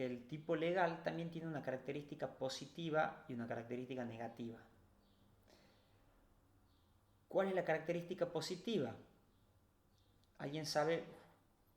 que el tipo legal también tiene una característica positiva y una característica negativa. ¿Cuál es la característica positiva? ¿Alguien sabe?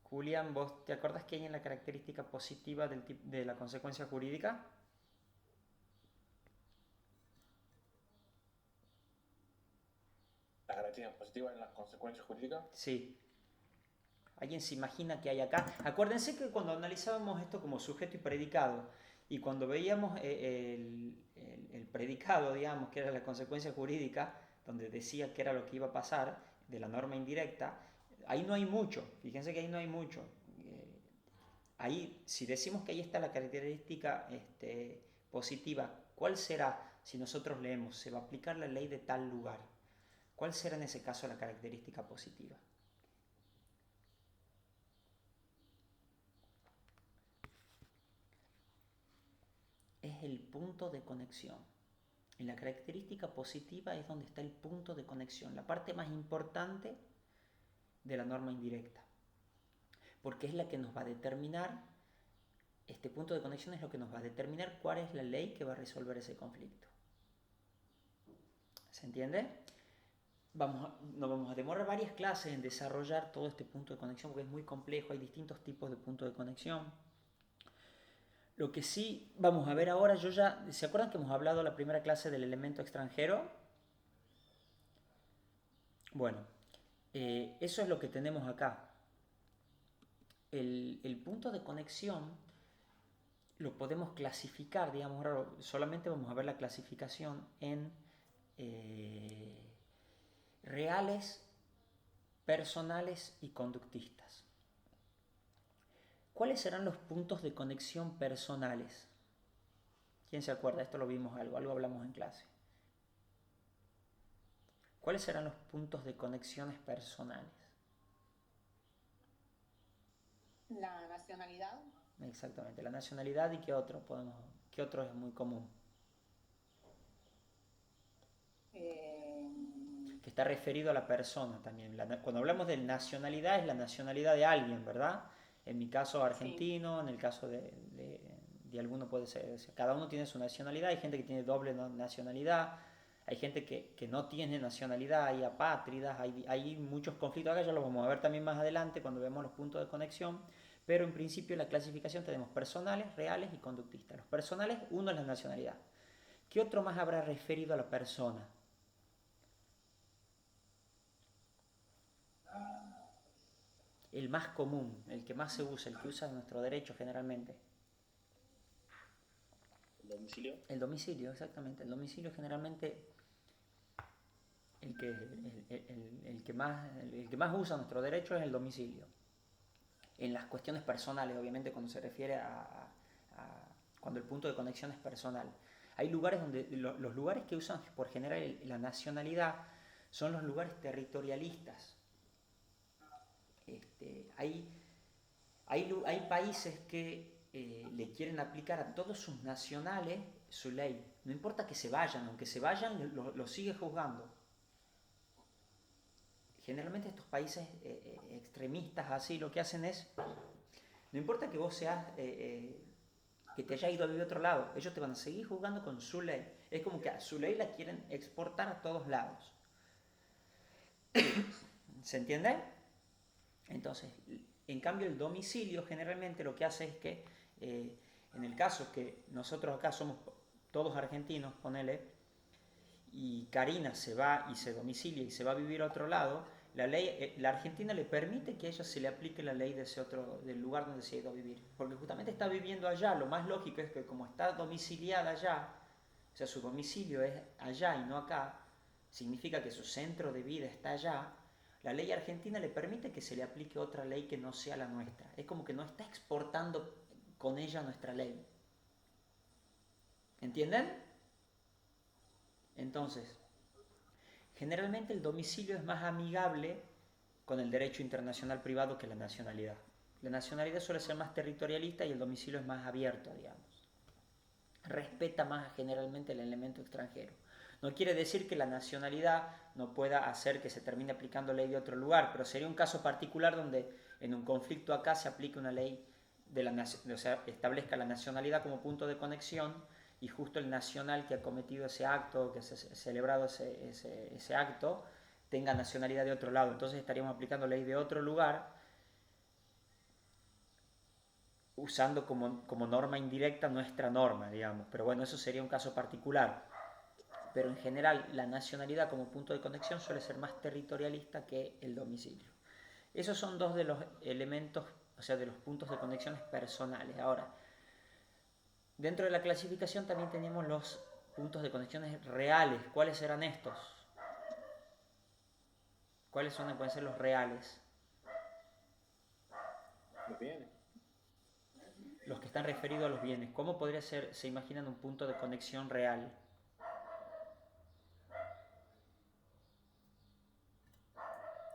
Julián, ¿vos te acordás que hay en la característica positiva de la consecuencia jurídica? Las características positivas en las consecuencias jurídicas. Sí. ¿Alguien se imagina que hay acá? Acuérdense que cuando analizábamos esto como sujeto y predicado, y cuando veíamos el predicado, digamos, que era la consecuencia jurídica, donde decía que era lo que iba a pasar de la norma indirecta, ahí no hay mucho. Fíjense que ahí no hay mucho. Ahí, si decimos que ahí está la característica positiva, ¿cuál será si nosotros leemos? Se va a aplicar la ley de tal lugar. ¿Cuál será en ese caso la característica positiva? Es el punto de conexión. En la característica positiva es donde está el punto de conexión, la parte más importante de la norma indirecta, porque es la que nos va a determinar, este punto de conexión es lo que nos va a determinar cuál es la ley que va a resolver ese conflicto. ¿Se entiende? Nos vamos a demorar varias clases en desarrollar todo este punto de conexión porque es muy complejo, hay distintos tipos de puntos de conexión. Lo que sí vamos a ver ahora, ¿se acuerdan que hemos hablado en la primera clase del elemento extranjero? Bueno, eso es lo que tenemos acá. El punto de conexión lo podemos clasificar, digamos, ahora solamente vamos a ver la clasificación en reales, personales y conductistas. ¿Cuáles serán los puntos de conexión personales? ¿Quién se acuerda? Esto lo vimos algo hablamos en clase. ¿Cuáles serán los puntos de conexiones personales? La nacionalidad. Exactamente, la nacionalidad y qué otro es muy común. Eh, Que está referido a la persona también. Cuando hablamos de nacionalidad es la nacionalidad de alguien, ¿verdad? En mi caso sí, argentino, en el caso de alguno puede ser, cada uno tiene su nacionalidad, hay gente que tiene doble nacionalidad, hay gente que no tiene nacionalidad, hay apátridas, hay muchos conflictos acá, ya los vamos a ver también más adelante cuando vemos los puntos de conexión, pero en principio en la clasificación tenemos personales, reales y conductistas. Los personales, uno es la nacionalidad. ¿Qué otro más habrá referido a la persona? El más común, el que más se usa, el que usa nuestro derecho generalmente. El domicilio. El domicilio, exactamente. El domicilio generalmente el que más usa nuestro derecho es el domicilio. En las cuestiones personales, obviamente, cuando se refiere cuando el punto de conexión es personal. Hay lugares donde los lugares que usan por general la nacionalidad son los lugares territorialistas. Hay países que le quieren aplicar a todos sus nacionales su ley. No importa que se vayan, aunque se vayan, lo sigue juzgando. Generalmente estos países extremistas así lo que hacen es, no importa que vos seas, que te hayas ido a vivir a otro lado, ellos te van a seguir juzgando con su ley. Es como que a su ley la quieren exportar a todos lados. ¿Se entiende? Entonces, en cambio el domicilio generalmente lo que hace es que, en el caso que nosotros acá somos todos argentinos, ponele, y Karina se va y se domicilia y se va a vivir a otro lado, la Argentina le permite que a ella se le aplique la ley de ese otro, del lugar donde se ha ido a vivir. Porque justamente está viviendo allá, lo más lógico es que como está domiciliada allá, o sea, su domicilio es allá y no acá, significa que su centro de vida está allá, la ley argentina le permite que se le aplique otra ley que no sea la nuestra. Es como que no está exportando con ella nuestra ley. ¿Entienden? Entonces, generalmente el domicilio es más amigable con el derecho internacional privado que la nacionalidad. La nacionalidad suele ser más territorialista y el domicilio es más abierto, digamos. Respeta más generalmente el elemento extranjero. No quiere decir que la nacionalidad no pueda hacer que se termine aplicando ley de otro lugar, pero sería un caso particular donde en un conflicto acá se aplique una ley o sea, establezca la nacionalidad como punto de conexión y justo el nacional que ha cometido ese acto, que ha celebrado ese acto, tenga nacionalidad de otro lado. Entonces estaríamos aplicando ley de otro lugar, usando como norma indirecta nuestra norma, digamos. Pero bueno, eso sería un caso particular. Pero en general la nacionalidad como punto de conexión suele ser más territorialista que el domicilio. Esos son dos de los elementos, o sea, de los puntos de conexiones personales. Ahora, dentro de la clasificación también tenemos los puntos de conexiones reales. ¿Cuáles serán estos? ¿Cuáles pueden ser los reales? Los bienes. Los que están referidos a los bienes. ¿Cómo podría ser, se imaginan, un punto de conexión real?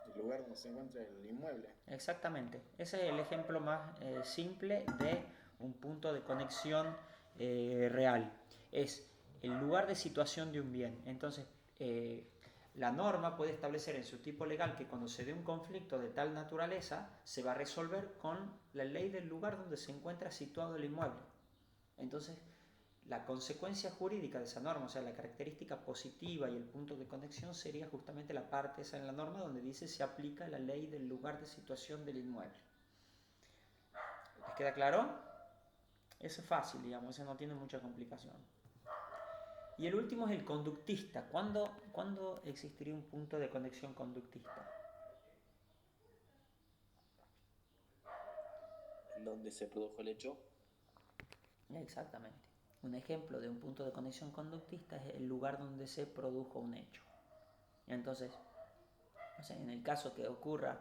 El lugar donde se encuentra el inmueble. Exactamente. Ese es el ejemplo más simple de un punto de conexión real. Es el lugar de situación de un bien. Entonces, la norma puede establecer en su tipo legal que cuando se dé un conflicto de tal naturaleza, se va a resolver con la ley del lugar donde se encuentra situado el inmueble. Entonces, la consecuencia jurídica de esa norma, o sea, la característica positiva y el punto de conexión sería justamente la parte esa en la norma donde dice se aplica la ley del lugar de situación del inmueble. ¿Les queda claro? Eso es fácil, digamos, eso no tiene mucha complicación. Y el último es el conductista. ¿Cuándo existiría un punto de conexión conductista? En donde se produjo el hecho. Exactamente. Un ejemplo de un punto de conexión conductista es el lugar donde se produjo un hecho. Entonces, o sea, en el caso que ocurra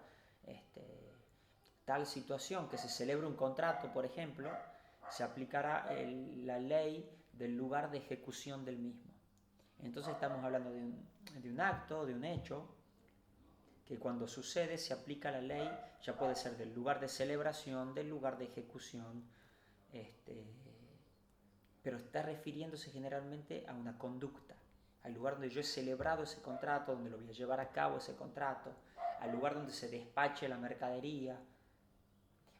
tal situación, que se celebre un contrato, por ejemplo, se aplicará la ley del lugar de ejecución del mismo. Entonces estamos hablando de un acto, de un hecho, que cuando sucede se aplica la ley, ya puede ser del lugar de celebración, del lugar de ejecución, pero está refiriéndose generalmente a una conducta, al lugar donde yo he celebrado ese contrato, donde lo voy a llevar a cabo ese contrato, al lugar donde se despache la mercadería,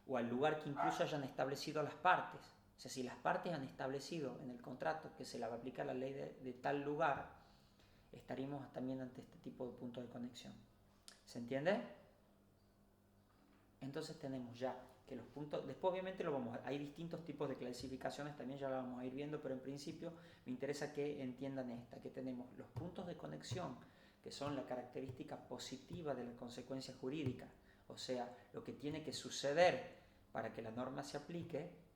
o al lugar que incluso hayan establecido las partes. O sea, si las partes han establecido en el contrato que se la va a aplicar la ley de tal lugar, estaríamos también ante este tipo de punto de conexión. ¿Se entiende? Entonces tenemos ya que los puntos, después obviamente hay distintos tipos de clasificaciones, también ya lo vamos a ir viendo, pero en principio me interesa que entiendan que tenemos los puntos de conexión, que son la característica positiva de la consecuencia jurídica, o sea, lo que tiene que suceder para que la norma se aplique,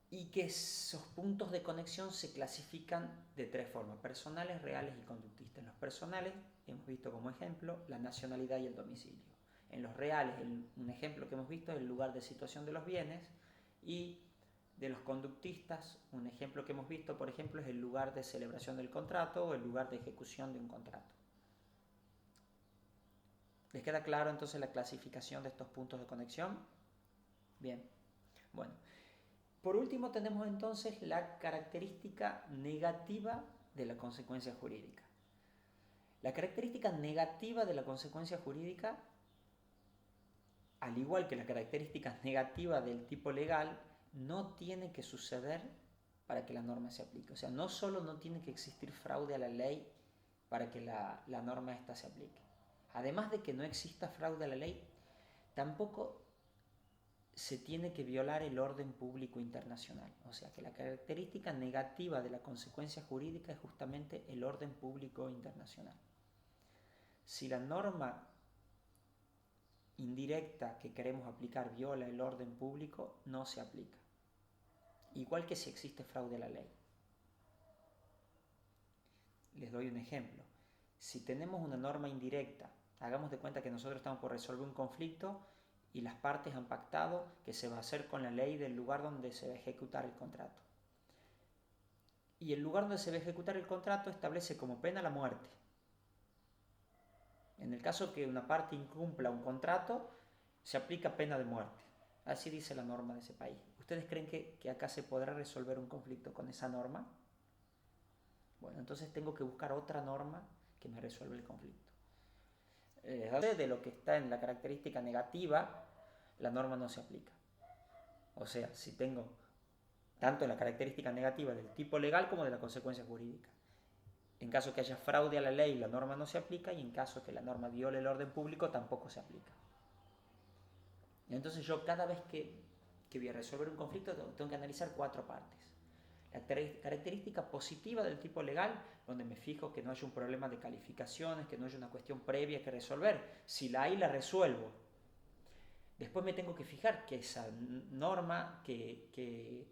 y que esos puntos de conexión se clasifican de tres formas: personales, reales y conductistas. En los personales hemos visto como ejemplo la nacionalidad y el domicilio. En los reales, un ejemplo que hemos visto es el lugar de situación de los bienes, y de los conductistas, un ejemplo que hemos visto, por ejemplo, es el lugar de celebración del contrato o el lugar de ejecución de un contrato. ¿Les queda claro entonces la clasificación de estos puntos de conexión? Bien, bueno. Por último tenemos entonces la característica negativa de la consecuencia jurídica. La característica negativa de la consecuencia jurídica, al igual que la característica negativa del tipo legal, no tiene que suceder para que la norma se aplique. O sea, no solo no tiene que existir fraude a la ley para que la norma esta se aplique. Además de que no exista fraude a la ley, tampoco se tiene que violar el orden público internacional. O sea que la característica negativa de la consecuencia jurídica es justamente el orden público internacional. Si la norma indirecta que queremos aplicar viola el orden público, no se aplica. Igual que si existe fraude a la ley. Les doy un ejemplo. Si tenemos una norma indirecta, hagamos de cuenta que nosotros estamos por resolver un conflicto y las partes han pactado que se va a hacer con la ley del lugar donde se va a ejecutar el contrato. Y el lugar donde se va a ejecutar el contrato establece como pena la muerte. En el caso que una parte incumpla un contrato, se aplica pena de muerte. Así dice la norma de ese país. ¿Ustedes creen que acá se podrá resolver un conflicto con esa norma? Bueno, entonces tengo que buscar otra norma que me resuelva el conflicto. de lo que está en la característica negativa, la norma no se aplica. O sea, si tengo tanto la característica negativa del tipo legal como de la consecuencia jurídica. En caso que haya fraude a la ley, la norma no se aplica, y en caso que la norma viole el orden público, tampoco se aplica. Entonces yo cada vez que voy a resolver un conflicto tengo que analizar 4 partes. La característica positiva del tipo legal, donde me fijo que no haya un problema de calificaciones, que no haya una cuestión previa que resolver. Si la hay, la resuelvo. Después me tengo que fijar que esa norma, que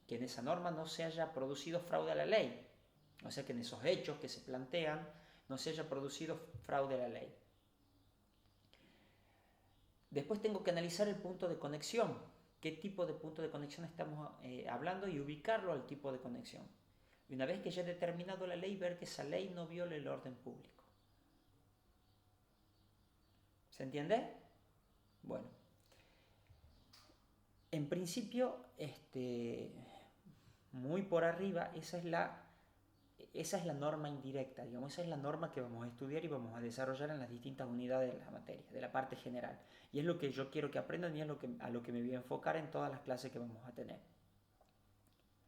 en esa norma no se haya producido fraude a la ley. O sea, que en esos hechos que se plantean no se haya producido fraude a la ley. Después tengo que analizar el punto de conexión. ¿Qué tipo de punto de conexión estamos hablando? Y ubicarlo al tipo de conexión. Y una vez que ya he determinado la ley, ver que esa ley no viole el orden público. ¿Se entiende? Bueno. En principio, muy por arriba, esa es la norma indirecta, digamos, esa es la norma que vamos a estudiar y vamos a desarrollar en las distintas unidades de la materia, de la parte general. Y es lo que yo quiero que aprendan y es a lo que me voy a enfocar en todas las clases que vamos a tener.